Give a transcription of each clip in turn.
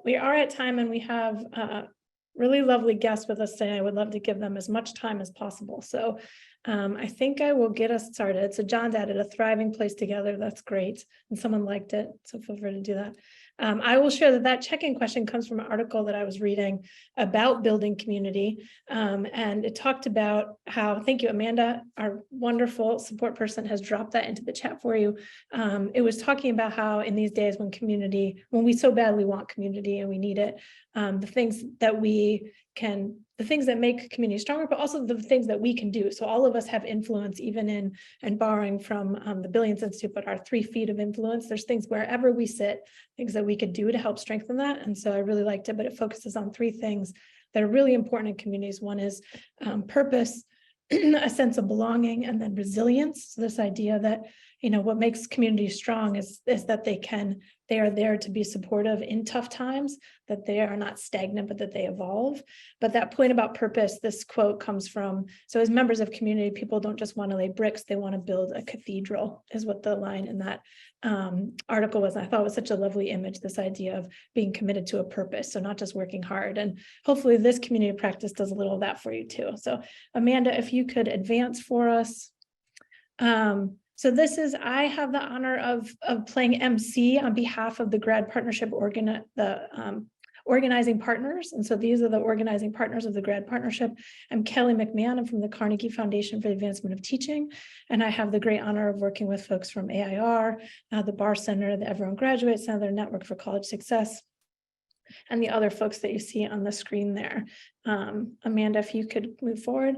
we are at time, and we have really lovely guests with us today. I would love to give them as much time as possible. So I think I will get us started. So John's added a thriving place together. That's great. And someone liked it. So feel free to do that. I will share that check-in question comes from an article that I was reading about building community. And it talked about how, thank you, Amanda, our wonderful support person, has dropped that into the chat for you. It was talking about how in these days when we so badly want community and we need it, the things that make community stronger, but also the things that we can do. So all of us have influence, even in, and borrowing from the Billions Institute, but our 3 feet of influence. There's things wherever we sit, things that we could do to help strengthen that. And so I really liked it, but it focuses on 3 things that are really important in communities. One is purpose, a sense of belonging, and then resilience. So this idea that, what makes communities strong is that they are there to be supportive in tough times, that they are not stagnant, but that they evolve. But that point about purpose, this quote comes from, so as members of community, people don't just want to lay bricks, they want to build a cathedral, is what the line in that article was. And I thought it was such a lovely image, this idea of being committed to a purpose, so not just working hard. And hopefully this community practice does a little of that for you too. So Amanda, if you could advance for us. So I have the honor of playing MC on behalf of the GRAD partnership organizing partners. And so these are the organizing partners of the GRAD partnership. I'm Kelly McMahon. I'm from the Carnegie Foundation for the Advancement of Teaching. And I have the great honor of working with folks from AIR, the Barr Center, the Everyone Graduates Center, Network for College Success, and the other folks that you see on the screen there. Amanda, if you could move forward.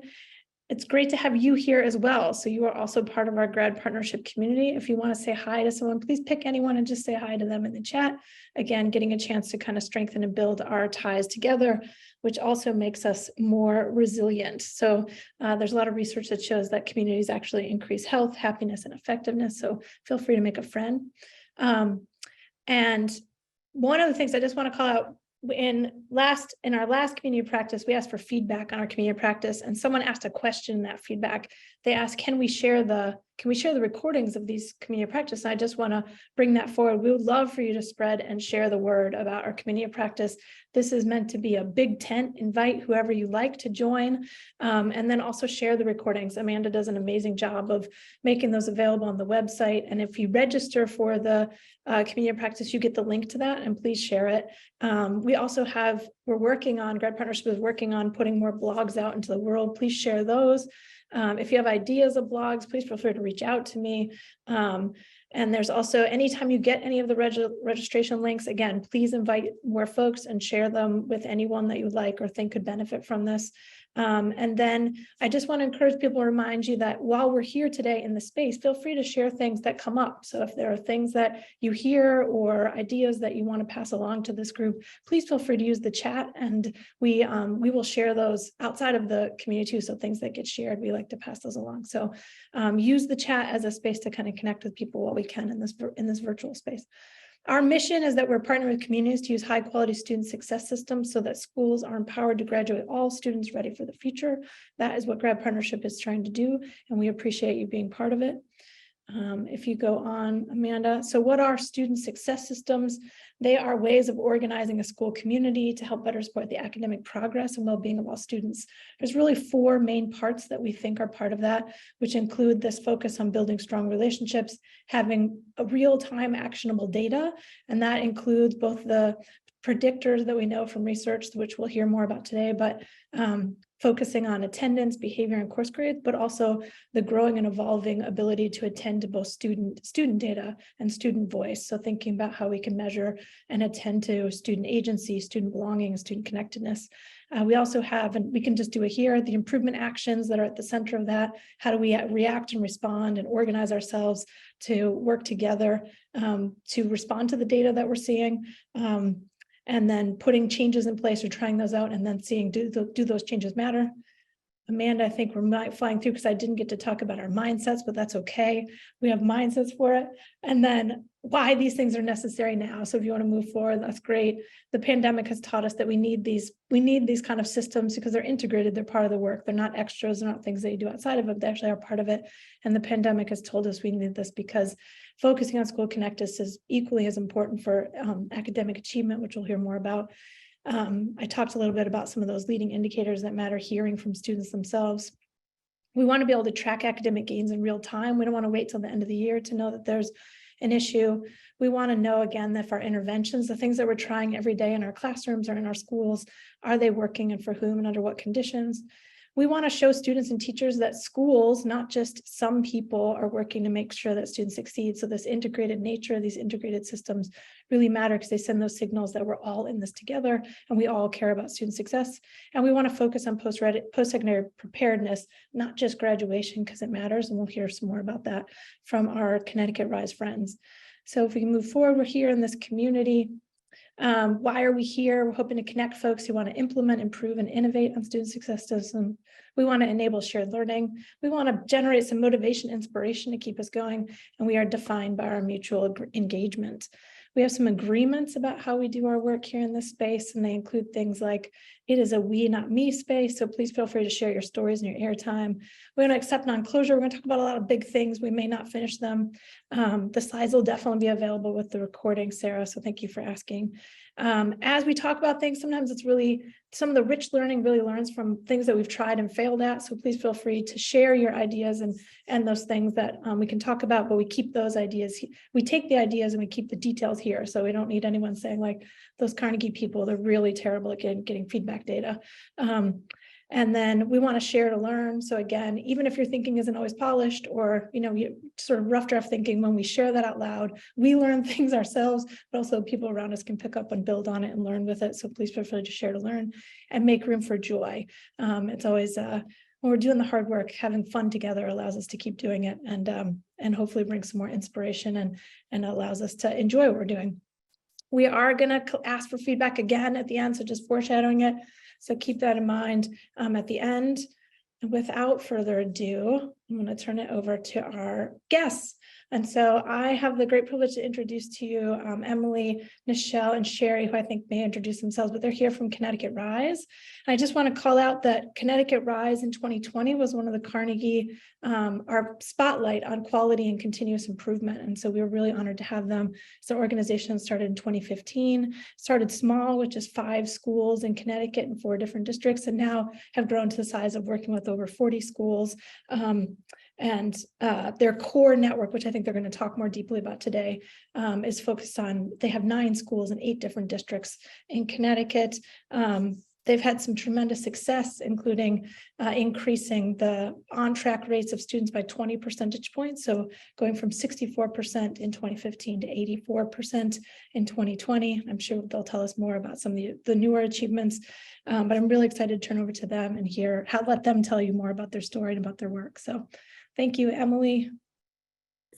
It's great to have you here as well. So you are also part of our GRAD partnership community. If you want to say hi to someone, please pick anyone and just say hi to them in the chat. Again, getting a chance to kind of strengthen and build our ties together, which also makes us more resilient. So there's a lot of research that shows that communities actually increase health, happiness, and effectiveness. So feel free to make a friend. And one of the things I just want to call out, in our last community practice, we asked for feedback on our community practice, and someone asked a question in that feedback. They asked, can we share the recordings of these community practice? And I just want to bring that forward. We would love for you to spread and share the word about our community practice. This is meant to be a big tent. Invite whoever you like to join, and then also share the recordings. Amanda does an amazing job of making those available on the website. And if you register for the community practice, you get the link to that, and please share it. GRAD Partnership is working on putting more blogs out into the world. Please share those. If you have ideas of blogs, please feel free to reach out to me. And there's also, anytime you get any of the registration links, again, please invite more folks and share them with anyone that you would like or think could benefit from this. And then I just want to encourage people to remind you that while we're here today in the space, feel free to share things that come up. So if there are things that you hear or ideas that you want to pass along to this group, please feel free to use the chat, and we will share those outside of the community too. So things that get shared, we like to pass those along. So use the chat as a space to kind of connect with people while we can in this virtual space. Our mission is that we're partnering with communities to use high quality student success systems so that schools are empowered to graduate all students ready for the future. That is what GRAD Partnership is trying to do, and we appreciate you being part of it. If you go on, Amanda. So what are student success systems? They are ways of organizing a school community to help better support the academic progress and well-being of all students. There's really 4 main parts that we think are part of that, which include this focus on building strong relationships, having a real-time actionable data, and that includes both the predictors that we know from research, which we'll hear more about today, but focusing on attendance, behavior, and course grades, but also the growing and evolving ability to attend to both student data and student voice. So thinking about how we can measure and attend to student agency, student belonging, and student connectedness. We also have, and we can just do it here, the improvement actions that are at the center of that. How do we react and respond and organize ourselves to work together to respond to the data that we're seeing? And then putting changes in place or trying those out and then seeing, do those changes matter? Amanda, I think we're flying through because I didn't get to talk about our mindsets, but that's okay. We have mindsets for it. And then why these things are necessary now. So if you want to move forward, that's great. The pandemic has taught us that we need these kind of systems because they're integrated, they're part of the work. They're not extras, they're not things that you do outside of it, they actually are part of it. And the pandemic has told us we need this because focusing on School Connect is equally as important for academic achievement, which we'll hear more about. I talked a little bit about some of those leading indicators that matter, hearing from students themselves. We want to be able to track academic gains in real time. We don't want to wait till the end of the year to know that there's an issue. We want to know, again, that if our interventions, the things that we're trying every day in our classrooms or in our schools, are they working and for whom and under what conditions? We want to show students and teachers that schools, not just some people, are working to make sure that students succeed. So this integrated nature, these integrated systems really matter because they send those signals that we're all in this together and we all care about student success. And we want to focus on post-secondary preparedness, not just graduation, because it matters. And we'll hear some more about that from our Connecticut Rise friends. So if we can move forward, we're here in this community. Why are we here? We're hoping to connect folks who want to implement, improve, and innovate on student success systems. We want to enable shared learning. We want to generate some motivation, inspiration to keep us going. And we are defined by our mutual engagement. We have some agreements about how we do our work here in this space, and they include things like, it is a we, not me space, so please feel free to share your stories and your airtime. We're going to accept non-closure. We're going to talk about a lot of big things. We may not finish them. The slides will definitely be available with the recording, Sarah, so thank you for asking. As we talk about things, sometimes it's really, some of the rich learning really learns from things that we've tried and failed at, so please feel free to share your ideas and those things that we can talk about, but we keep those ideas, we take the ideas and we keep the details here, so we don't need anyone saying like, those Carnegie people, they're really terrible at getting feedback data. And then we want to share to learn. So again, even if your thinking isn't always polished, or you sort of rough draft thinking, when we share that out loud, we learn things ourselves, but also people around us can pick up and build on it and learn with it. So please feel free to share to learn and make room for joy. It's always when we're doing the hard work, having fun together allows us to keep doing it and hopefully bring some more inspiration and allows us to enjoy what we're doing. We are going to ask for feedback again at the end, so just foreshadowing it. So keep that in mind at the end. And without further ado, I'm going to turn it over to our guests. And so I have the great privilege to introduce to you Emily, Nichelle, and Sherry, who I think may introduce themselves, but they're here from Connecticut Rise. And I just want to call out that Connecticut Rise in 2020 was one of the Carnegie, our spotlight on quality and continuous improvement. And so we were really honored to have them. So the organization started in 2015, started small, with just 5 schools in Connecticut in 4 different districts, and now have grown to the size of working with over 40 schools. And their core network, which I think they're going to talk more deeply about today, is focused on, they have 9 schools in 8 different districts in Connecticut. They've had some tremendous success, including increasing the on-track rates of students by 20 percentage points. So going from 64% in 2015 to 84% in 2020. I'm sure they'll tell us more about some of the newer achievements, but I'm really excited to turn over to them and let them tell you more about their story and about their work. So thank you, Emily.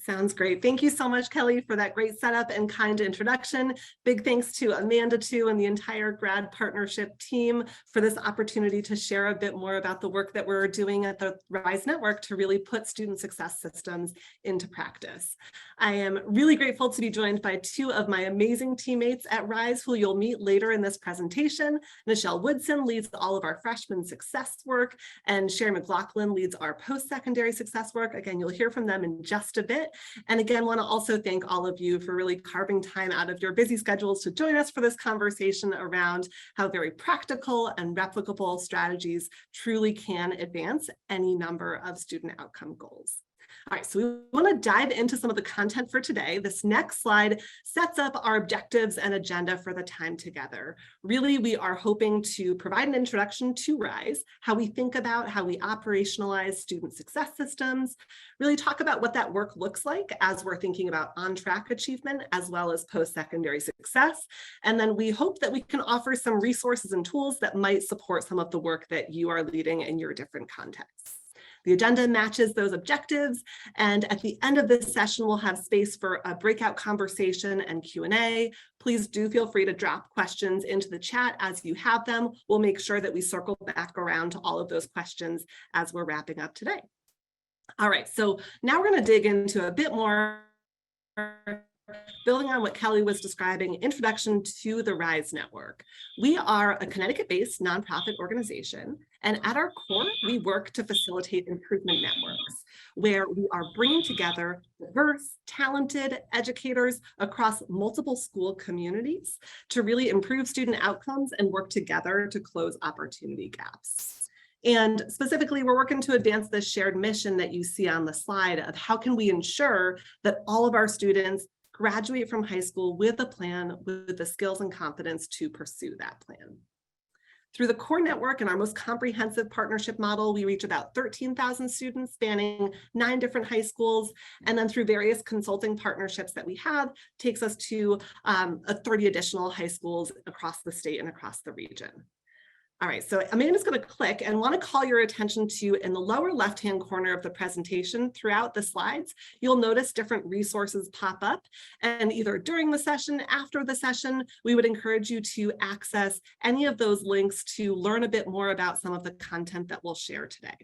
Sounds great. Thank you so much, Kelly, for that great setup and kind introduction. Big thanks to Amanda, too, and the entire GRAD partnership team for this opportunity to share a bit more about the work that we're doing at the RISE Network to really put student success systems into practice. I am really grateful to be joined by 2 of my amazing teammates at RISE, who you'll meet later in this presentation. Nichelle Woodson leads all of our freshman success work, and Sherry McLaughlin leads our post-secondary success work. Again, you'll hear from them in just a bit. And again, want to also thank all of you for really carving time out of your busy schedules to join us for this conversation around how very practical and replicable strategies truly can advance any number of student outcome goals. All right, so we want to dive into some of the content for today. This next slide sets up our objectives and agenda for the time together. Really, we are hoping to provide an introduction to RISE, how we think about how we operationalize student success systems, really talk about what that work looks like as we're thinking about on-track achievement as well as post-secondary success. And then we hope that we can offer some resources and tools that might support some of the work that you are leading in your different contexts. The agenda matches those objectives, and at the end of this session, we'll have space for a breakout conversation and Q&A. Please do feel free to drop questions into the chat as you have them. We'll make sure that we circle back around to all of those questions as we're wrapping up today. All right, so now we're going to dig into a bit more building on what Kelly was describing, introduction to the RISE network. We are a Connecticut-based nonprofit organization, and at our core, we work to facilitate improvement networks, where we are bringing together diverse, talented educators across multiple school communities to really improve student outcomes and work together to close opportunity gaps. And specifically, we're working to advance this shared mission that you see on the slide of how can we ensure that all of our students graduate from high school with a plan, with the skills and confidence to pursue that plan. Through the core network and our most comprehensive partnership model, we reach about 13,000 students spanning 9 different high schools. And then through various consulting partnerships that we have, takes us to 30 additional high schools across the state and across the region. All right, so Amanda's going to click and want to call your attention to, in the lower left-hand corner of the presentation throughout the slides, you'll notice different resources pop up, and either during the session, after the session, we would encourage you to access any of those links to learn a bit more about some of the content that we'll share today.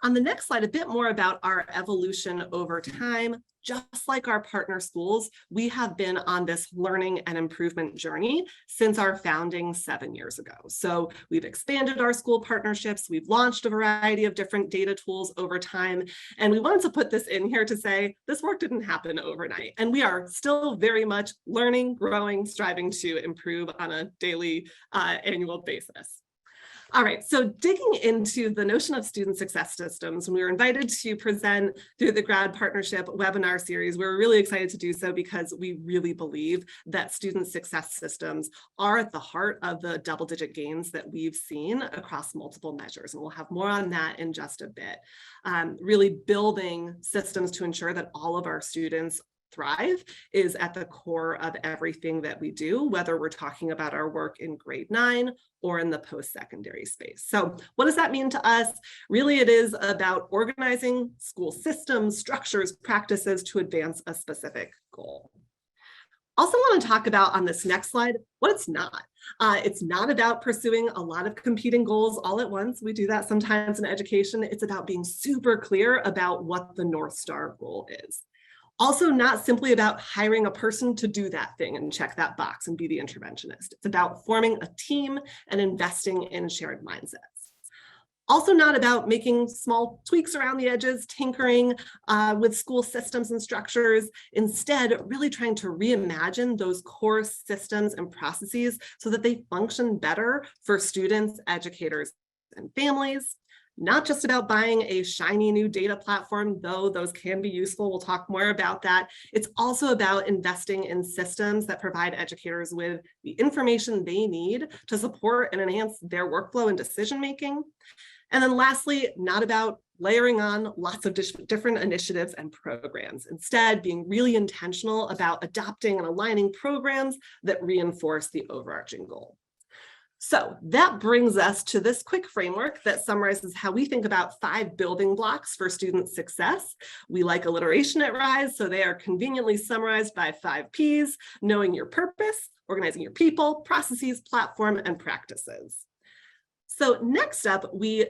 On the next slide, a bit more about our evolution over time. Just like our partner schools, we have been on this learning and improvement journey since our founding 7 years ago. So we've expanded our school partnerships, we've launched a variety of different data tools over time, and we wanted to put this in here to say this work didn't happen overnight, and we are still very much learning, growing, striving to improve on a daily, annual basis. All right, so digging into the notion of student success systems, we were invited to present through the GRAD partnership webinar series. We're really excited to do so because we really believe that student success systems are at the heart of the double-digit gains that we've seen across multiple measures. And we'll have more on that in just a bit. Really building systems to ensure that all of our students thrive is at the core of everything that we do, whether we're talking about our work in grade 9 or in the post-secondary space. So what does that mean to us? Really, it is about organizing school systems, structures, practices to advance a specific goal. Also want to talk about on this next slide, what it's not. It's not about pursuing a lot of competing goals all at once. We do that sometimes in education. It's about being super clear about what the North Star goal is. Also not simply about hiring a person to do that thing and check that box and be the interventionist. It's about forming a team and investing in shared mindsets. Also not about making small tweaks around the edges, tinkering with school systems and structures. Instead, really trying to reimagine those core systems and processes so that they function better for students, educators, and families. Not just about buying a shiny new data platform, though those can be useful. We'll talk more about that. It's also about investing in systems that provide educators with the information they need to support and enhance their workflow and decision-making. And then lastly, not about layering on lots of different initiatives and programs. Instead, being really intentional about adopting and aligning programs that reinforce the overarching goal. So that brings us to this quick framework that summarizes how we think about 5 building blocks for student success. We like alliteration at RISE, so they are conveniently summarized by 5 Ps: knowing your purpose, organizing your people, processes, platform, and practices. So next up, we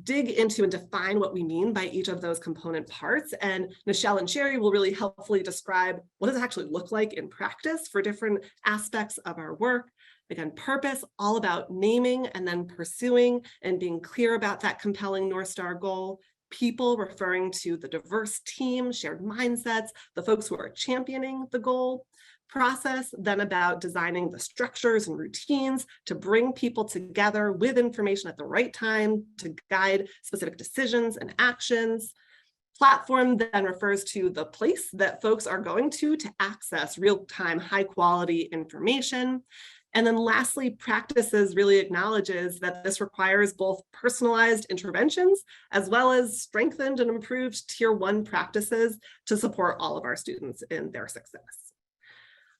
dig into and define what we mean by each of those component parts. And Nichelle and Sherry will really helpfully describe what does it actually look like in practice for different aspects of our work. Again, purpose, all about naming and then pursuing and being clear about that compelling North Star goal. People, referring to the diverse team, shared mindsets, the folks who are championing the goal. Process, then about designing the structures and routines to bring people together with information at the right time to guide specific decisions and actions. Platform then refers to the place that folks are going to access real-time, high-quality information. And then lastly, practices really acknowledges that this requires both personalized interventions as well as strengthened and improved Tier 1 practices to support all of our students in their success.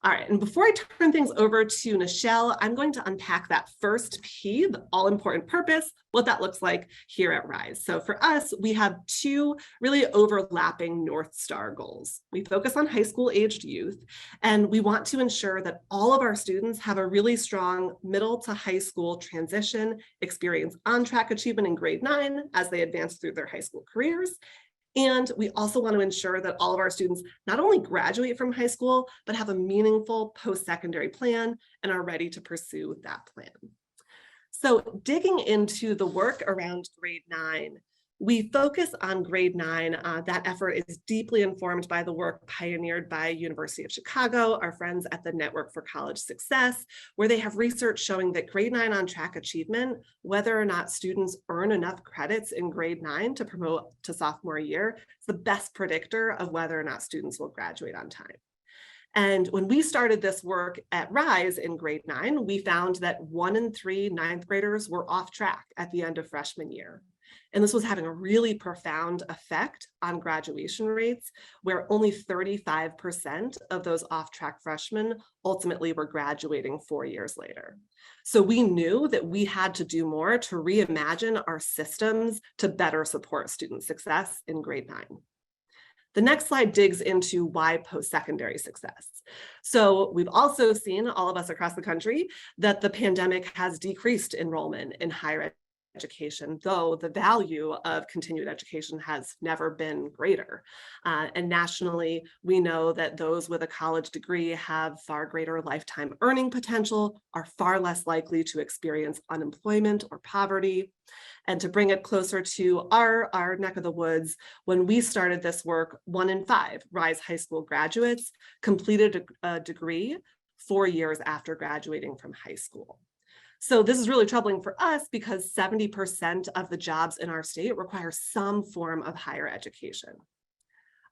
All right, and before I turn things over to Nichelle, I'm going to unpack that first P, the all-important purpose, what that looks like here at RISE. So for us, we have 2 really overlapping North Star goals. We focus on high school aged youth, and we want to ensure that all of our students have a really strong middle to high school transition, experience on-track achievement in grade 9 as they advance through their high school careers, And we also want to ensure that all of our students not only graduate from high school, but have a meaningful post-secondary plan and are ready to pursue that plan. So digging into the work around grade 9, we focus on grade 9. That effort is deeply informed by the work pioneered by University of Chicago, our friends at the Network for College Success, where they have research showing that grade 9 on-track achievement, whether or not students earn enough credits in grade 9 to promote to sophomore year, is the best predictor of whether or not students will graduate on time. And when we started this work at RISE in grade 9, we found that 1 in 3 ninth graders were off track at the end of freshman year. And this was having a really profound effect on graduation rates, where only 35% of those off-track freshmen ultimately were graduating 4 years later. So we knew that we had to do more to reimagine our systems to better support student success in grade 9. The next slide digs into why post-secondary success. So we've also seen, all of us across the country, that the pandemic has decreased enrollment in higher education, though the value of continued education has never been greater. And nationally, we know that those with a college degree have far greater lifetime earning potential, are far less likely to experience unemployment or poverty. And to bring it closer to our neck of the woods, when we started this work, 1 in 5 RISE high school graduates completed a degree 4 years after graduating from high school. So this is really troubling for us because 70% of the jobs in our state require some form of higher education.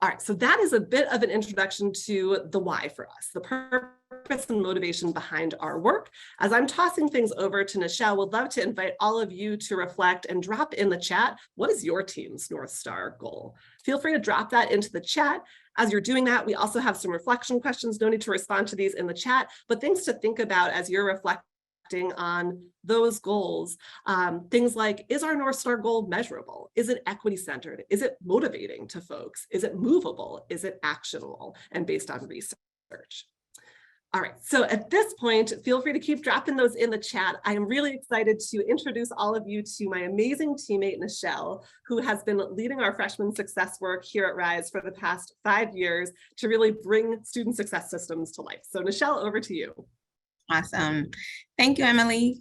All right, so that is a bit of an introduction to the why for us, the purpose and motivation behind our work. As I'm tossing things over to Nichelle, would love to invite all of you to reflect and drop in the chat, what is your team's North Star goal? Feel free to drop that into the chat. As you're doing that, we also have some reflection questions. No need to respond to these in the chat, but things to think about as you're reflecting on those goals. Things like, is our North Star goal measurable? Is it equity centered? Is it motivating to folks? Is it movable? Is it actionable and based on research? All right, so at this point, feel free to keep dropping those in the chat. I am really excited to introduce all of you to my amazing teammate, Nichelle, who has been leading our freshman success work here at RISE for the past 5 years to really bring student success systems to life. So Nichelle, over to you. Awesome. Thank you, Emily,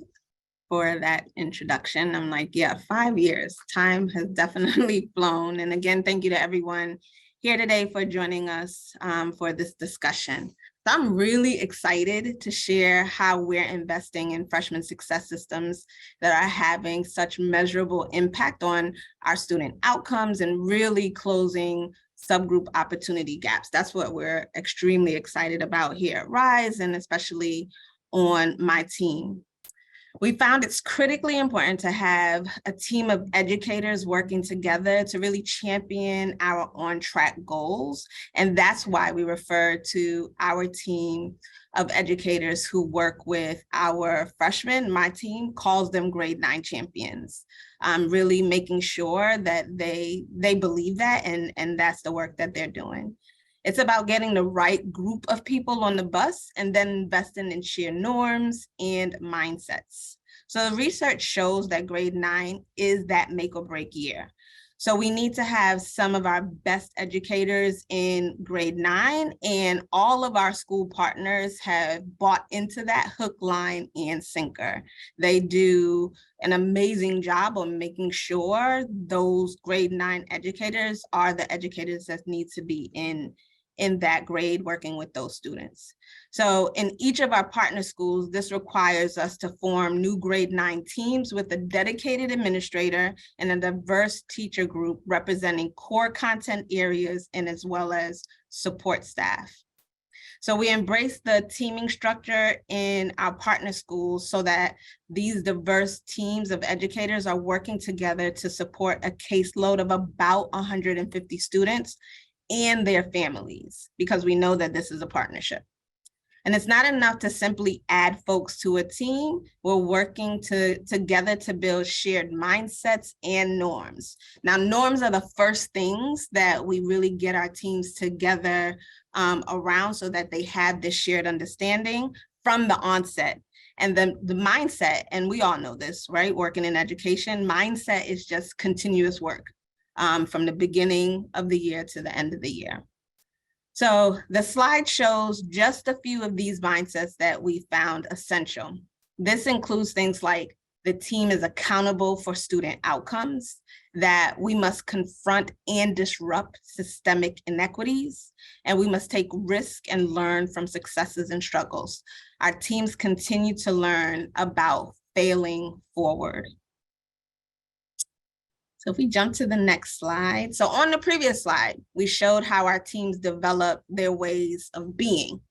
for that introduction. I'm like, yeah, 5 years. Time has definitely flown. And again, thank you to everyone here today for joining us for this discussion. So I'm really excited to share how we're investing in freshman success systems that are having such measurable impact on our student outcomes and really closing subgroup opportunity gaps. That's what we're extremely excited about here at RISE, and especially on my team. We found it's critically important to have a team of educators working together to really champion our on-track goals. And that's why we refer to our team of educators who work with our freshmen. My team calls them grade 9 champions. Really making sure that they believe that, and that's the work that they're doing. It's about getting the right group of people on the bus and then investing in shared norms and mindsets. So the research shows that grade 9 is that make or break year. So we need to have some of our best educators in grade 9, and all of our school partners have bought into that hook, line, and sinker. They do an amazing job on making sure those grade 9 educators are the educators that need to be in that grade working with those students. So in each of our partner schools, this requires us to form new grade 9 teams with a dedicated administrator and a diverse teacher group representing core content areas and as well as support staff. So we embrace the teaming structure in our partner schools so that these diverse teams of educators are working together to support a caseload of about 150 students and their families, because we know that this is a partnership. And it's not enough to simply add folks to a team. We're working together to build shared mindsets and norms. Now, norms are the first things that we really get our teams together around so that they have this shared understanding from the onset. And then the mindset, and we all know this, right? Working in education, mindset is just continuous work. from the beginning of the year to the end of the year. So the slide shows just a few of these mindsets that we found essential. This includes things like the team is accountable for student outcomes, that we must confront and disrupt systemic inequities, and we must take risk and learn from successes and struggles. Our teams continue to learn about failing forward. So if we jump to the next slide. So on the previous slide, we showed how our teams develop their ways of being.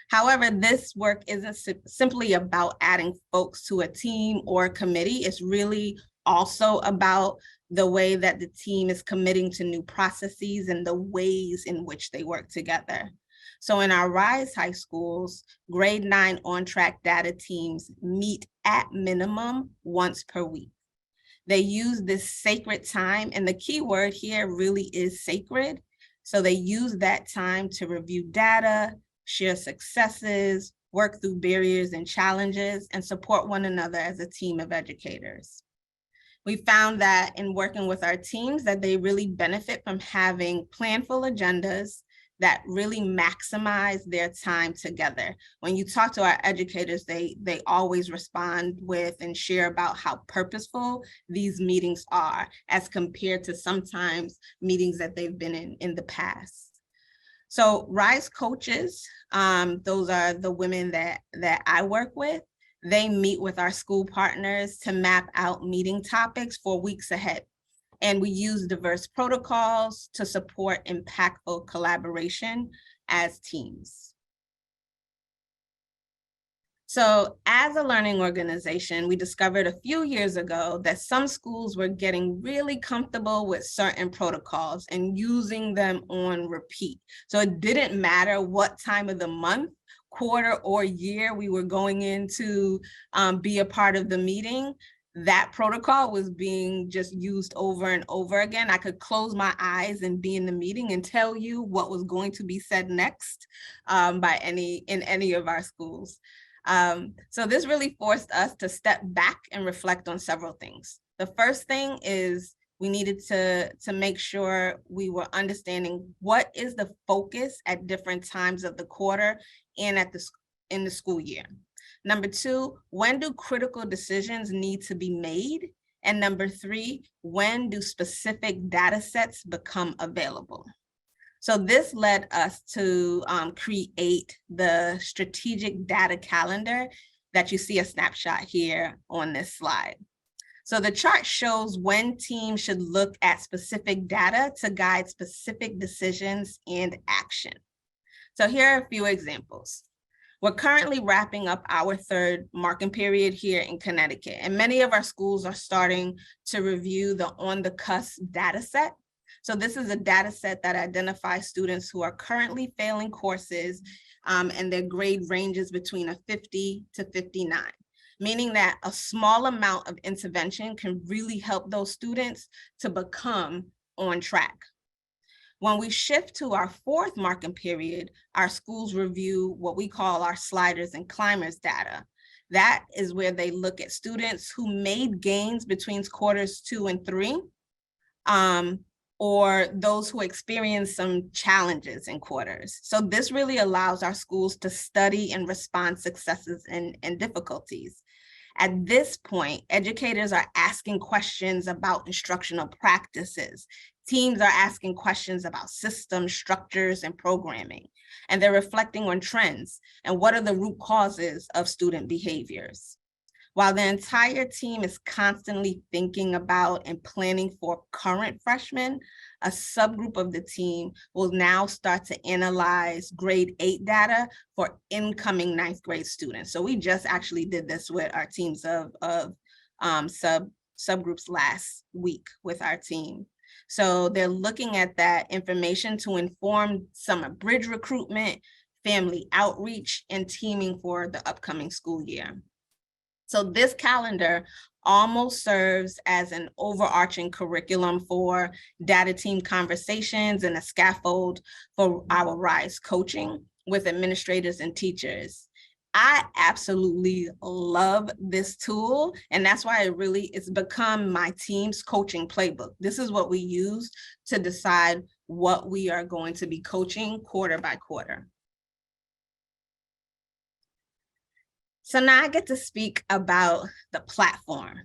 However, this work isn't simply about adding folks to a team or a committee. It's really also about the way that the team is committing to new processes and the ways in which they work together. So in our RISE high schools, grade 9 on-track data teams meet at minimum once per week. They use this sacred time, and the key word here really is sacred. So they use that time to review data, share successes, work through barriers and challenges, and support one another as a team of educators. We found that in working with our teams that they really benefit from having planful agendas that really maximize their time together. When you talk to our educators, they always respond with and share about how purposeful these meetings are as compared to sometimes meetings that they've been in the past. So RISE coaches, those are the women that I work with. They meet with our school partners to map out meeting topics for weeks ahead. And we use diverse protocols to support impactful collaboration as teams. So as a learning organization, we discovered a few years ago that some schools were getting really comfortable with certain protocols and using them on repeat. So it didn't matter what time of the month, quarter, or year we were going in to be a part of the meeting. That protocol was being just used over and over again. I could close my eyes and be in the meeting and tell you what was going to be said next in any of our schools. So this really forced us to step back and reflect on several things. The first thing is we needed to make sure we were understanding what is the focus at different times of the quarter and in the school year. Number 2, when do critical decisions need to be made? And number 3, when do specific data sets become available? So this led us to create the strategic data calendar that you see a snapshot here on this slide. So the chart shows when teams should look at specific data to guide specific decisions and action. So here are a few examples. We're currently wrapping up our 3rd marking period here in Connecticut, and many of our schools are starting to review the on the cusp data set. So this is a data set that identifies students who are currently failing courses and their grade ranges between a 50 to 59, meaning that a small amount of intervention can really help those students to become on track. When we shift to our 4th marking period, our schools review what we call our sliders and climbers data. That is where they look at students who made gains between quarters 2 and 3, or those who experience some challenges in quarters. So this really allows our schools to study and respond successes and difficulties. At this point, educators are asking questions about instructional practices. Teams are asking questions about systems, structures, and programming. And they're reflecting on trends and what are the root causes of student behaviors. While the entire team is constantly thinking about and planning for current freshmen, a subgroup of the team will now start to analyze grade 8 data for incoming 9th grade students. So we just actually did this with our teams of subgroups last week with our team. So they're looking at that information to inform summer bridge recruitment, family outreach, and teaming for the upcoming school year. So this calendar almost serves as an overarching curriculum for data team conversations and a scaffold for our RISE coaching with administrators and teachers. I absolutely love this tool, and that's why it's become my team's coaching playbook. This is what we use to decide what we are going to be coaching quarter by quarter. So now I get to speak about the platform.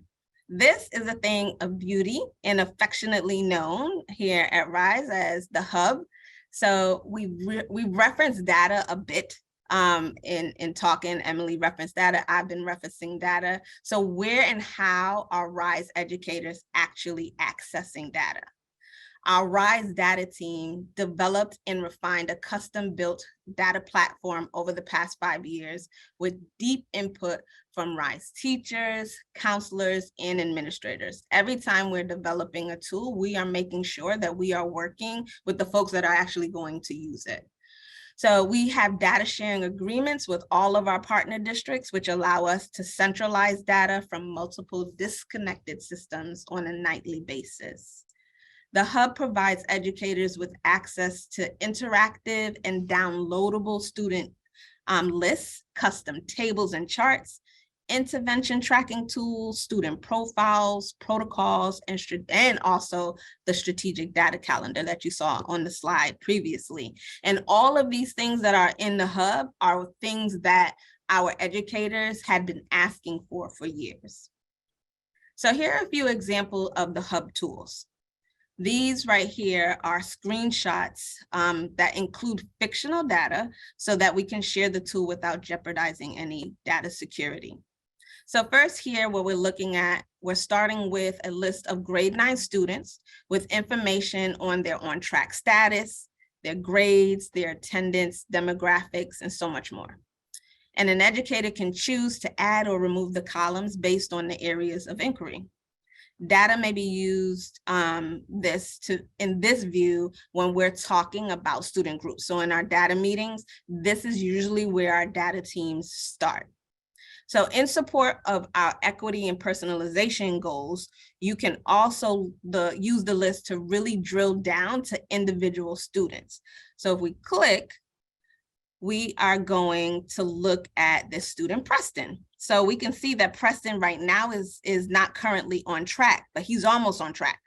This is a thing of beauty and affectionately known here at RISE as the hub. So we reference data a bit in talking. Emily referenced data. I've been referencing data. So where and how are RISE educators actually accessing data? Our RISE data team developed and refined a custom-built data platform over the past 5 years with deep input from RISE teachers, counselors, and administrators. Every time we're developing a tool, we are making sure that we are working with the folks that are actually going to use it. So we have data sharing agreements with all of our partner districts, which allow us to centralize data from multiple disconnected systems on a nightly basis. The hub provides educators with access to interactive and downloadable student lists, custom tables and charts, intervention tracking tools, student profiles, protocols, and also the strategic data calendar that you saw on the slide previously. And all of these things that are in the hub are things that our educators had been asking for years. So here are a few examples of the hub tools. These right here are screenshots that include fictional data so that we can share the tool without jeopardizing any data security. So first here, what we're looking at, we're starting with a list of grade 9 students with information on their on-track status, their grades, their attendance, demographics, and so much more. And an educator can choose to add or remove the columns based on the areas of inquiry. Data may be used in this view when we're talking about student groups. So in our data meetings, this is usually where our data teams start. So in support of our equity and personalization goals, you can also use the list to really drill down to individual students. So if we click, we are going to look at this student, Preston. So we can see that Preston right now is not currently on track, but he's almost on track.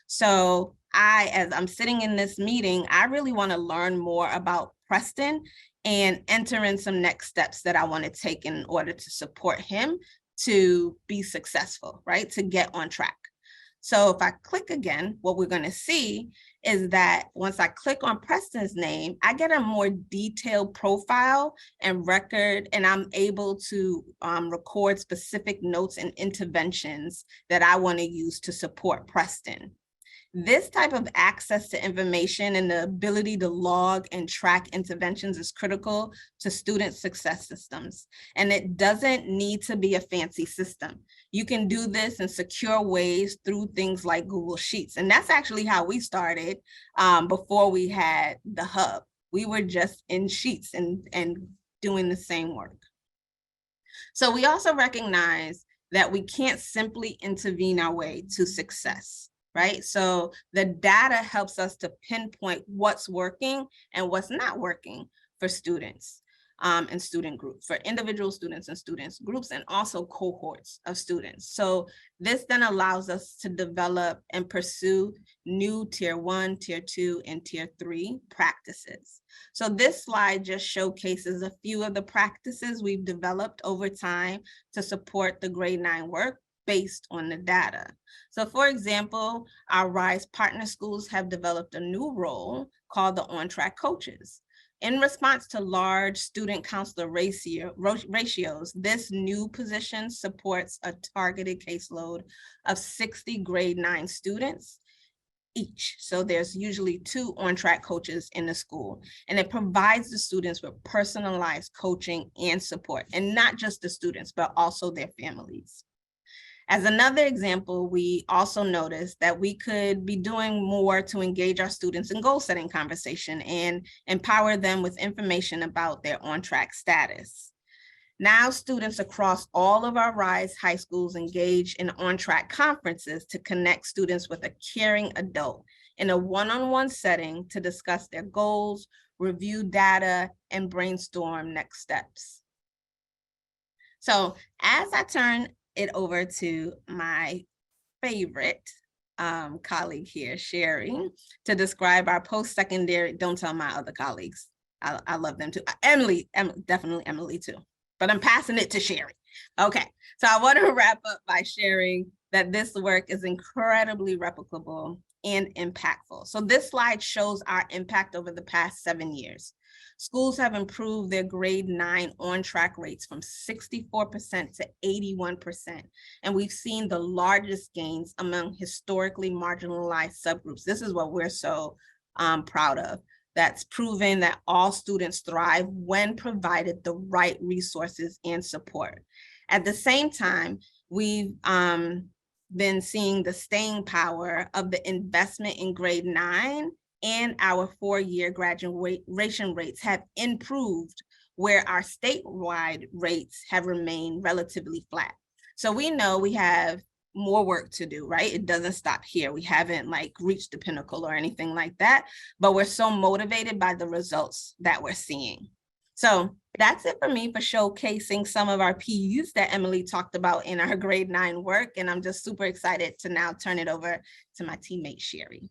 So as I'm sitting in this meeting, I really want to learn more about Preston and enter in some next steps that I want to take in order to support him to be successful, right? To get on track. So if I click again, what we're going to see is that once I click on Preston's name, I get a more detailed profile and record, and I'm able to record specific notes and interventions that I want to use to support Preston. This type of access to information and the ability to log and track interventions is critical to student success systems. And it doesn't need to be a fancy system. You can do this in secure ways through things like Google Sheets. And that's actually how we started before we had the hub. We were just in Sheets and doing the same work. So we also recognize that we can't simply intervene our way to success. Right? So the data helps us to pinpoint what's working and what's not working for students and student groups, for individual students and students groups, and also cohorts of students. So this then allows us to develop and pursue new tier 1, tier 2, and tier 3 practices. So this slide just showcases a few of the practices we've developed over time to support the grade 9 work based on the data. So for example, our RISE partner schools have developed a new role called the on-track coaches. In response to large student counselor ratios, this new position supports a targeted caseload of 60 grade 9 students each. So there's usually 2 on-track coaches in the school, and it provides the students with personalized coaching and support, and not just the students, but also their families. As another example, we also noticed that we could be doing more to engage our students in goal-setting conversation and empower them with information about their on-track status. Now, students across all of our RISE high schools engage in on-track conferences to connect students with a caring adult in a one-on-one setting to discuss their goals, review data, and brainstorm next steps. So as I turn it over to my favorite colleague here, Sherry, to describe our post-secondary, don't tell my other colleagues, I love them too. Emily, definitely Emily too, but I'm passing it to Sherry. Okay, so I want to wrap up by sharing that this work is incredibly replicable and impactful. So this slide shows our impact over the past 7 years. Schools have improved their grade 9 on-track rates from 64% to 81%. And we've seen the largest gains among historically marginalized subgroups. This is what we're so proud of. That's proven that all students thrive when provided the right resources and support. At the same time, we've been seeing the staying power of the investment in grade 9, and our 4-year graduation rates have improved where our statewide rates have remained relatively flat. So we know we have more work to do, right? It doesn't stop here. We haven't like reached the pinnacle or anything like that, but we're so motivated by the results that we're seeing. So that's it for me for showcasing some of our P's that Emily talked about in our grade 9 work. And I'm just super excited to now turn it over to my teammate, Sherry.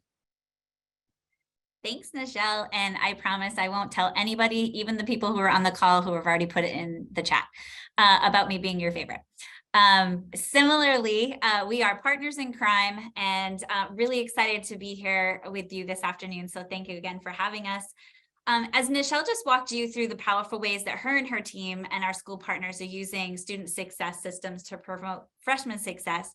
Thanks, Nichelle. And I promise I won't tell anybody, even the people who are on the call who have already put it in the chat, about me being your favorite. Similarly, we are partners in crime and really excited to be here with you this afternoon. So thank you again for having us. As Nichelle just walked you through the powerful ways that her and her team and our school partners are using student success systems to promote freshman success,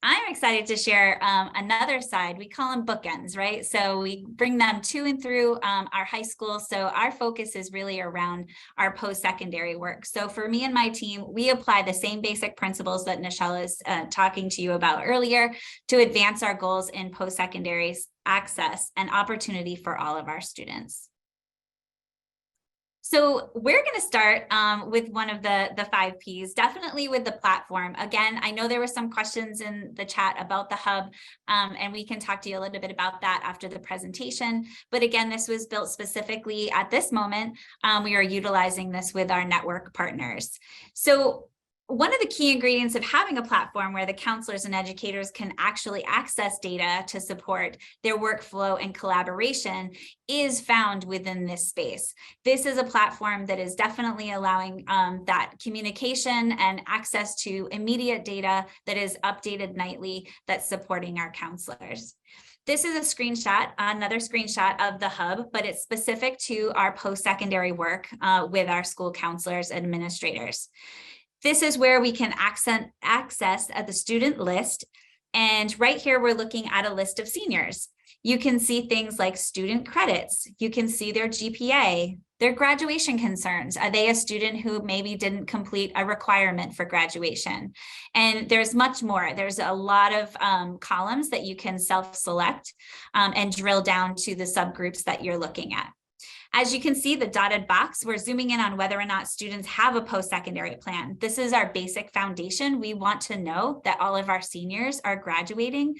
I'm excited to share another side. We call them bookends, right? So we bring them to and through our high school. So our focus is really around our post-secondary work. So for me and my team, we apply the same basic principles that Nichelle is talking to you about earlier to advance our goals in post-secondary access and opportunity for all of our students. So we're going to start with one of the 5 Ps, definitely with the platform. Again, I know there were some questions in the chat about the hub, and we can talk to you a little bit about that after the presentation. But again, this was built specifically at this moment. We are utilizing this with our network partners. So one of the key ingredients of having a platform where the counselors and educators can actually access data to support their workflow and collaboration is found within this space. This is a platform that is definitely allowing that communication and access to immediate data that is updated nightly that's supporting our counselors. This is a screenshot, another screenshot of the hub, but it's specific to our post-secondary work with our school counselors and administrators. This is where we can access at the student list. And right here, we're looking at a list of seniors. You can see things like student credits. You can see their GPA, their graduation concerns. Are they a student who maybe didn't complete a requirement for graduation? And there's much more. There's a lot of columns that you can self-select and drill down to the subgroups that you're looking at. As you can see, the dotted box, we're zooming in on whether or not students have a post-secondary plan. This is our basic foundation. We want to know that all of our seniors are graduating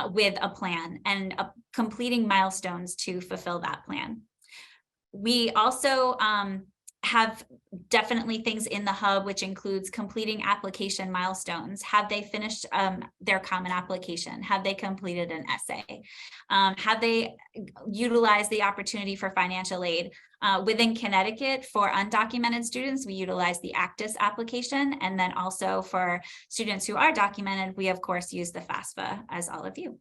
with a plan and completing milestones to fulfill that plan. We also have definitely things in the hub, which includes completing application milestones. Have they finished their common application? Have they completed an essay? Have they utilized the opportunity for financial aid? Within Connecticut, for undocumented students, we utilize the ACTIS application. And then also for students who are documented, we of course use the FAFSA, as all of you.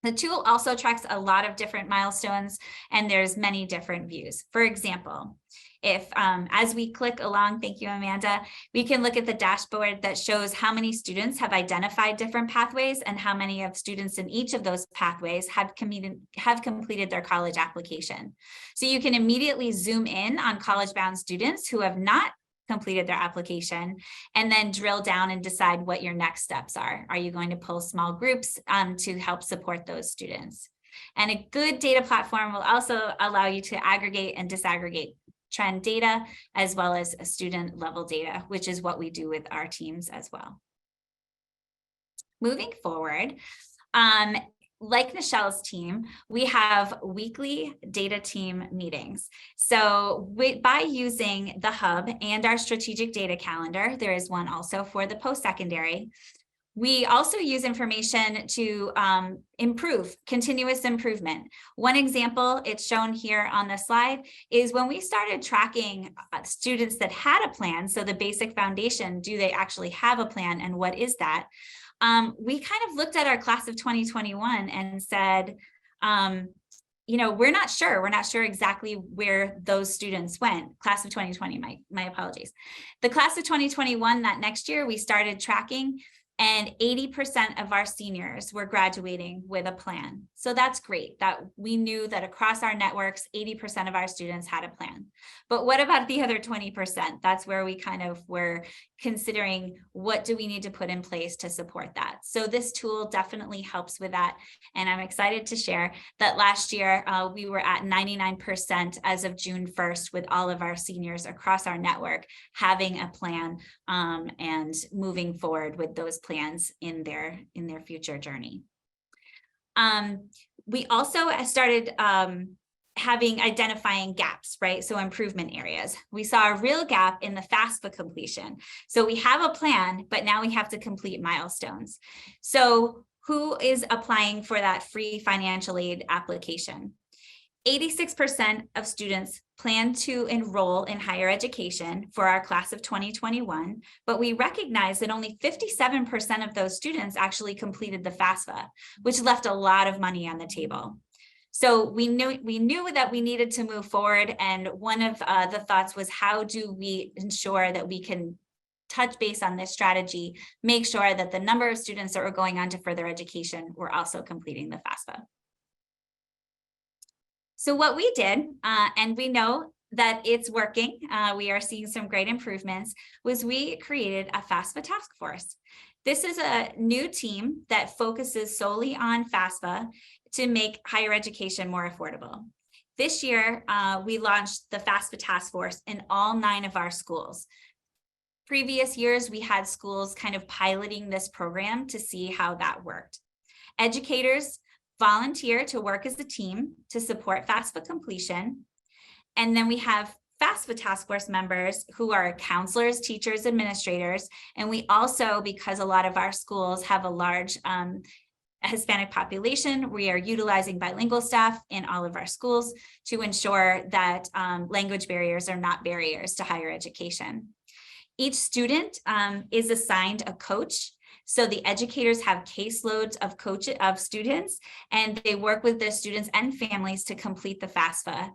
The tool also tracks a lot of different milestones, and there's many different views. For example, if as we click along, thank you, Amanda, we can look at the dashboard that shows how many students have identified different pathways and how many of students in each of those pathways have completed their college application. So you can immediately zoom in on college-bound students who have not completed their application, and then drill down and decide what your next steps are. Are you going to pull small groups to help support those students? And a good data platform will also allow you to aggregate and disaggregate trend data, as well as student level data, which is what we do with our teams as well. Moving forward, like Michelle's team, we have weekly data team meetings. So by using the hub and our strategic data calendar, there is one also for the post-secondary. We also use information to improve, continuous improvement. One example, it's shown here on the slide, is when we started tracking students that had a plan, so the basic foundation, do they actually have a plan and what is that? We kind of looked at our class of 2021 and said, you know, we're not sure. We're not sure exactly where those students went. Class of 2020, my apologies. The class of 2021, that next year we started tracking, and 80% of our seniors were graduating with a plan. So that's great that we knew that across our networks, 80% of our students had a plan. But what about the other 20%? That's where we kind of were considering, what do we need to put in place to support that? So this tool definitely helps with that. And I'm excited to share that last year we were at 99% as of June 1st with all of our seniors across our network having a plan and moving forward with those plans in their future journey. We also started identifying gaps, right? So improvement areas. We saw a real gap in the FAFSA completion. So we have a plan, but now we have to complete milestones. So who is applying for that free financial aid application? 86% of students plan to enroll in higher education for our class of 2021, but we recognize that only 57% of those students actually completed the FAFSA, which left a lot of money on the table. So we knew that we needed to move forward, and one of the thoughts was, how do we ensure that we can touch base on this strategy, make sure that the number of students that were going on to further education were also completing the FAFSA. So what we did, and we know that it's working, we are seeing some great improvements, was we created a FAFSA task force. This is a new team that focuses solely on FAFSA to make higher education more affordable. This year, we launched the FAFSA task force in all 9 of our schools. Previous years, we had schools kind of piloting this program to see how that worked. Educators volunteer to work as a team to support FAFSA completion. And then we have FAFSA task force members who are counselors, teachers, administrators. And we also, because a lot of our schools have a large Hispanic population, we are utilizing bilingual staff in all of our schools to ensure that language barriers are not barriers to higher education. Each student is assigned a coach. So the educators have caseloads of students, and they work with their students and families to complete the FAFSA,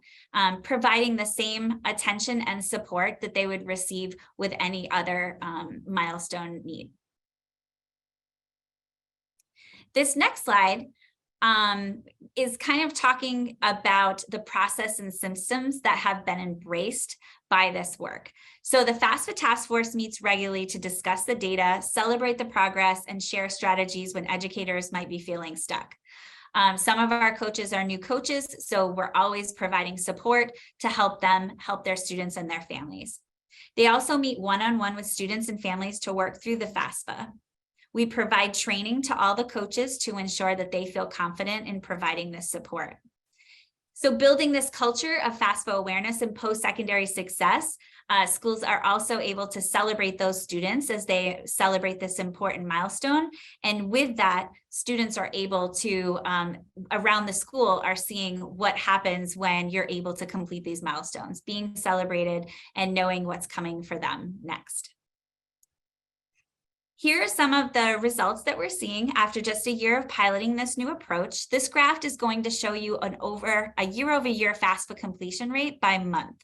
providing the same attention and support that they would receive with any other milestone need. This next slide is kind of talking about the process and systems that have been embraced by this work. So the FAFSA task force meets regularly to discuss the data, celebrate the progress, and share strategies when educators might be feeling stuck. Some of our coaches are new coaches, so we're always providing support to help them help their students and their families. They also meet one-on-one with students and families to work through the FAFSA. We provide training to all the coaches to ensure that they feel confident in providing this support. So building this culture of FAFSA awareness and post-secondary success, schools are also able to celebrate those students as they celebrate this important milestone. And with that, students are able to, around the school, are seeing what happens when you're able to complete these milestones, being celebrated and knowing what's coming for them next. Here are some of the results that we're seeing after just a year of piloting this new approach. This graph is going to show you a year-over-year FAFSA completion rate by month.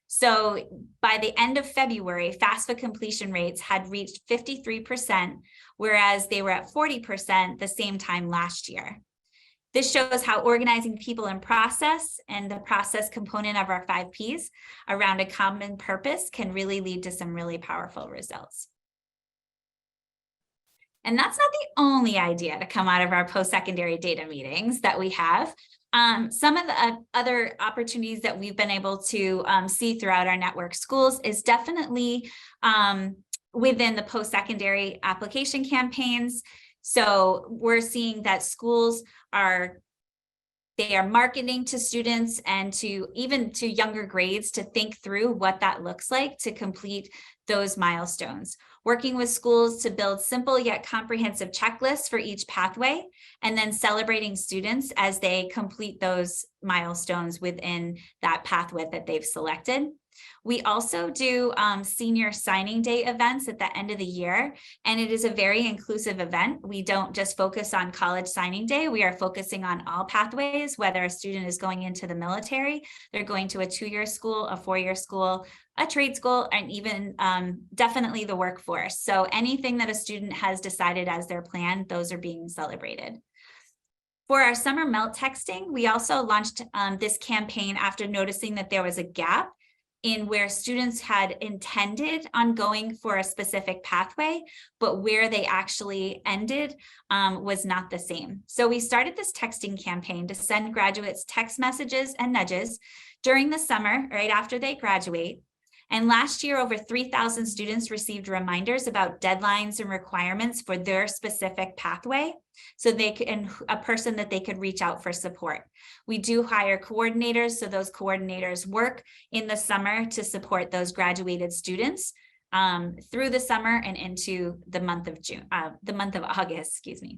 So by the end of February, FAFSA completion rates had reached 53%, whereas they were at 40% the same time last year. This shows how organizing people and process and the process component of our 5 Ps around a common purpose can really lead to some really powerful results. And that's not the only idea to come out of our post-secondary data meetings that we have. Some of the other opportunities that we've been able to see throughout our network schools is definitely within the post-secondary application campaigns. So we're seeing that schools they are marketing to students and even to younger grades to think through what that looks like to complete those milestones. Working with schools to build simple yet comprehensive checklists for each pathway, and then celebrating students as they complete those milestones within that pathway that they've selected. We also do senior signing day events at the end of the year, and it is a very inclusive event. We don't just focus on college signing day. We are focusing on all pathways, whether a student is going into the military, they're going to a 2-year school, a 4-year school, a trade school, and even definitely the workforce. So anything that a student has decided as their plan, those are being celebrated. For our summer melt texting, we also launched this campaign after noticing that there was a gap in where students had intended on going for a specific pathway, but where they actually ended was not the same. So we started this texting campaign to send graduates text messages and nudges during the summer, right after they graduate. And last year, over 3,000 students received reminders about deadlines and requirements for their specific pathway, so they could, and a person that they could reach out for support. We do hire coordinators, so those coordinators work in the summer to support those graduated students through the summer and into the month of August, excuse me.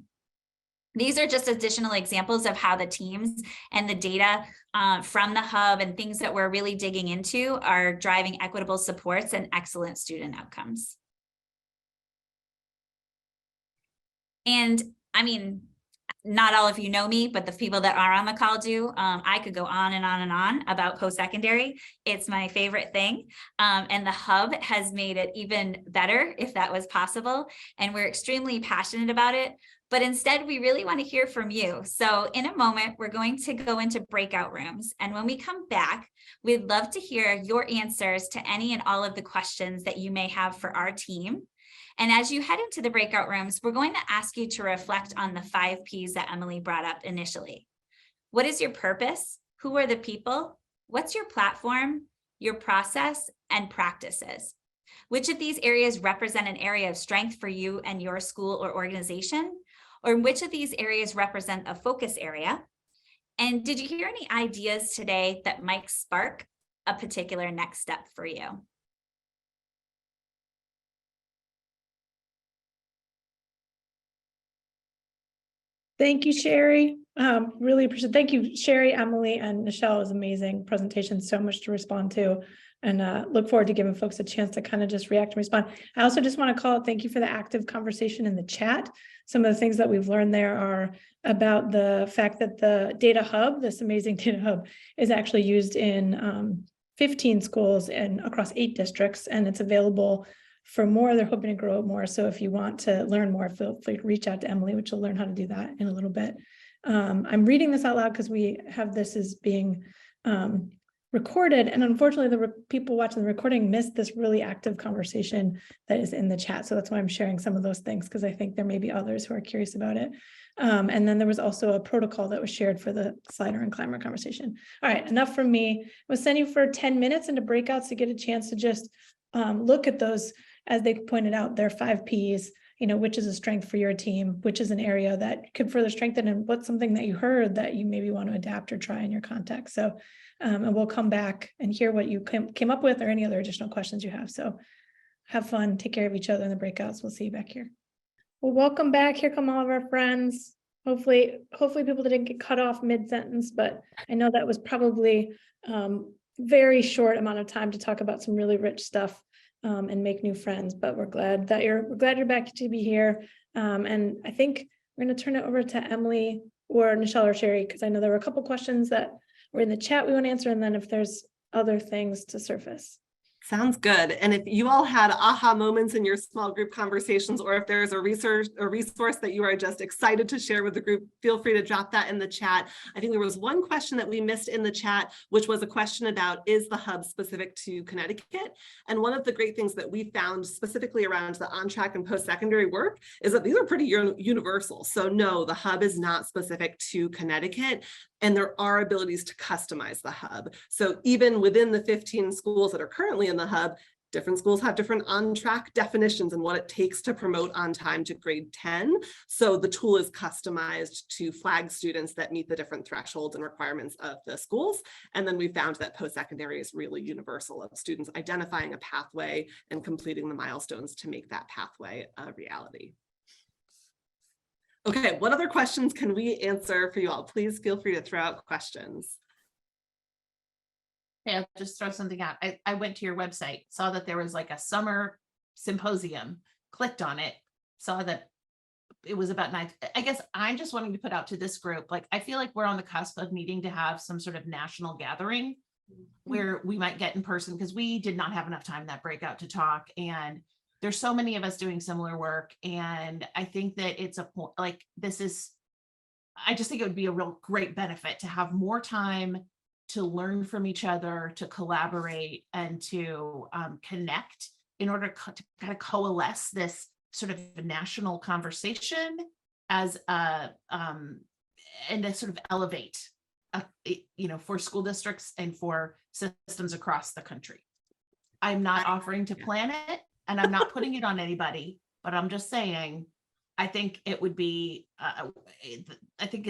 These are just additional examples of how the teams and the data from the hub and things that we're really digging into are driving equitable supports and excellent student outcomes. And I mean, not all of you know me, but the people that are on the call do. I could go on and on and on about post-secondary. It's my favorite thing. And the hub has made it even better if that was possible. And we're extremely passionate about it. But instead, we really want to hear from you. So in a moment, we're going to go into breakout rooms. And when we come back, we'd love to hear your answers to any and all of the questions that you may have for our team. And as you head into the breakout rooms, we're going to ask you to reflect on the 5 Ps that Emily brought up initially. What is your purpose? Who are the people? What's your platform, your process, and practices? Which of these areas represent an area of strength for you and your school or organization? Or which of these areas represent a focus area? And did you hear any ideas today that might spark a particular next step for you? Thank you, Sherry. Really appreciate it. Thank you, Sherry, Emily, and Michelle. It was amazing presentation, so much to respond to, and look forward to giving folks a chance to kind of just react and respond. I also just want to call it, thank you for the active conversation in the chat. Some of the things that we've learned there are about the fact that the Data Hub, this amazing Data Hub, is actually used in 15 schools and across 8 districts, and it's available for more. They're hoping to grow it more. So if you want to learn more, feel free to reach out to Emily, which will learn how to do that in a little bit. I'm reading this out loud because we have this as being recorded. And unfortunately, the people watching the recording missed this really active conversation that is in the chat. So that's why I'm sharing some of those things, because I think there may be others who are curious about it. And then there was also a protocol that was shared for the slider and climber conversation. All right, enough from me. I was sending you for 10 minutes into breakouts to get a chance to just look at those, as they pointed out, their 5 Ps, you know, which is a strength for your team, which is an area that could further strengthen, and what's something that you heard that you maybe want to adapt or try in your context. So, and we'll come back and hear what you came up with or any other additional questions you have. So have fun, take care of each other in the breakouts. We'll see you back here. Well, welcome back. Here come all of our friends. Hopefully people didn't get cut off mid-sentence, but I know that was probably very short amount of time to talk about some really rich stuff and make new friends, but we're glad you're back to be here. And I think we're going to turn it over to Emily or Michelle or Sherry, because I know there were a couple questions that were in the chat we want to answer, and then if there's other things to surface. Sounds good. And if you all had aha moments in your small group conversations, or if there's a resource that you are just excited to share with the group, feel free to drop that in the chat. I think there was one question that we missed in the chat, which was a question about, is the hub specific to Connecticut? And one of the great things that we found specifically around the on-track and post-secondary work is that these are pretty universal. So no, the hub is not specific to Connecticut. And there are abilities to customize the hub. So even within the 15 schools that are currently in the hub, Different schools have different on-track definitions and what it takes to promote on time to grade 10. So the tool is customized to flag students that meet the different thresholds and requirements of the schools. And then we found that post-secondary is really universal, of students identifying a pathway and completing the milestones to make that pathway a reality. Okay, what other questions can we answer for you all? Please feel free to throw out questions. Hey, I'll just throw something out. I went to your website, saw that there was like a summer symposium, clicked on it, saw that it was about 9. I guess I'm just wanting to put out to this group, like, I feel like we're on the cusp of needing to have some sort of national gathering where we might get in person, because we did not have enough time in that breakout to talk. And there's so many of us doing similar work. And I think that it's a point, like, I just think it would be a real great benefit to have more time to learn from each other, to collaborate, and to connect in order to kind of coalesce this sort of a national conversation as and to sort of elevate, for school districts and for systems across the country. I'm not offering to plan it, and I'm not putting it on anybody, but I'm just saying, I think it would be, I think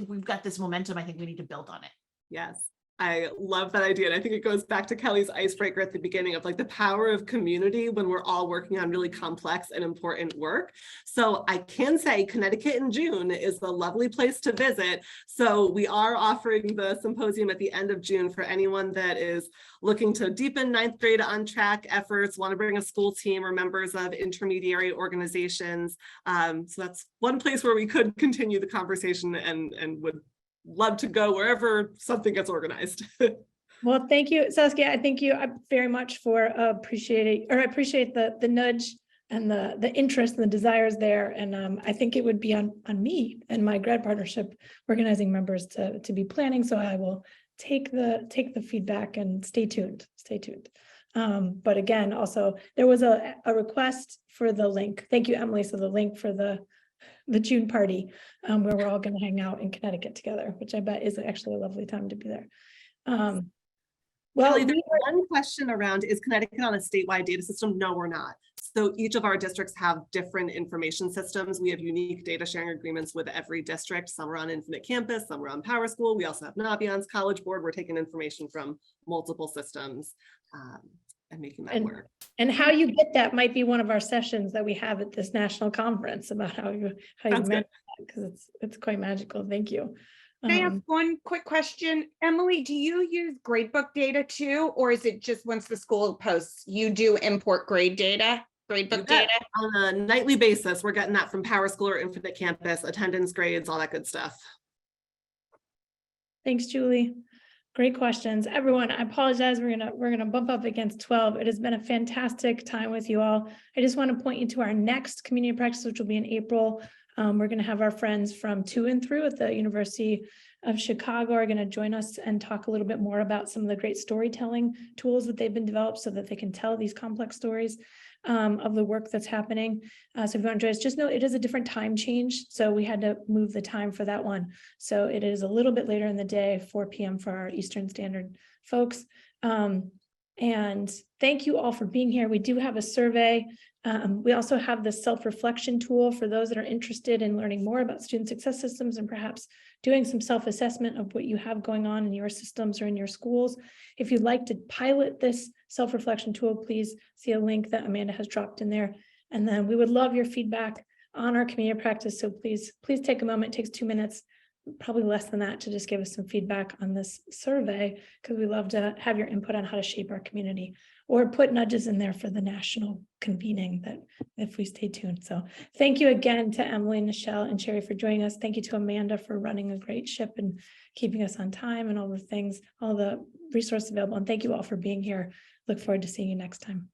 we've got this momentum. I think we need to build on it. Yes, I love that idea. And I think it goes back to Kelly's icebreaker at the beginning of like the power of community when we're all working on really complex and important work. So I can say Connecticut in June is a lovely place to visit. So we are offering the symposium at the end of June for anyone that is looking to deepen 9th grade on track efforts, want to bring a school team or members of intermediary organizations. So that's one place where we could continue the conversation and would love to go wherever something gets organized. Well, thank you, Saskia. I thank you very much for I appreciate the nudge and the interest and the desires there. And I think it would be on me and my GRAD partnership organizing members to be planning. So I will take the feedback and stay tuned. But again, also there was a request for the link. Thank you, Emily. So the link for the June party where we're all going to hang out in Connecticut together, which I bet is actually a lovely time to be there. Well, Kelly, there's one question around, is Connecticut on a statewide data system? No, we're not. So each of our districts have different information systems. We have unique data sharing agreements with every district. Some are on Infinite Campus, some are on Power School. We also have Navion's College Board. We're taking information from multiple systems and making that work. And how you get that might be one of our sessions that we have at this national conference about how you manage that, because it's quite magical. Thank you. Can I ask one quick question? Emily, do you use gradebook data too, or is it just once the school posts, you do import gradebook data? On a nightly basis, we're getting that from Power School or Infinite Campus, attendance grades, all that good stuff. Thanks, Julie. Great questions. Everyone, I apologize. We're gonna bump up against 12. It has been a fantastic time with you all. I just want to point you to our next community practice, which will be in April. We're going to have our friends from To and Through at the University of Chicago are going to join us and talk a little bit more about some of the great storytelling tools that they've been developed so that they can tell these complex stories of the work that's happening. So if you want to join us, just know it is a different time change. So we had to move the time for that one. So it is a little bit later in the day, 4 p.m. for our Eastern Standard folks. And thank you all for being here. We do have a survey. We also have the self-reflection tool for those that are interested in learning more about student success systems and perhaps doing some self-assessment of what you have going on in your systems or in your schools. If you'd like to pilot this self-reflection tool, please see a link that Amanda has dropped in there. And then we would love your feedback on our community practice. So please take a moment. It takes 2 minutes, probably less than that, to just give us some feedback on this survey, because we love to have your input on how to shape our community or put nudges in there for the national convening that if we stay tuned. So thank you again to Emily, Nichelle, and Sherry for joining us. Thank you to Amanda for running a great ship and keeping us on time and all the things, all the resources available. And thank you all for being here. Look forward to seeing you next time.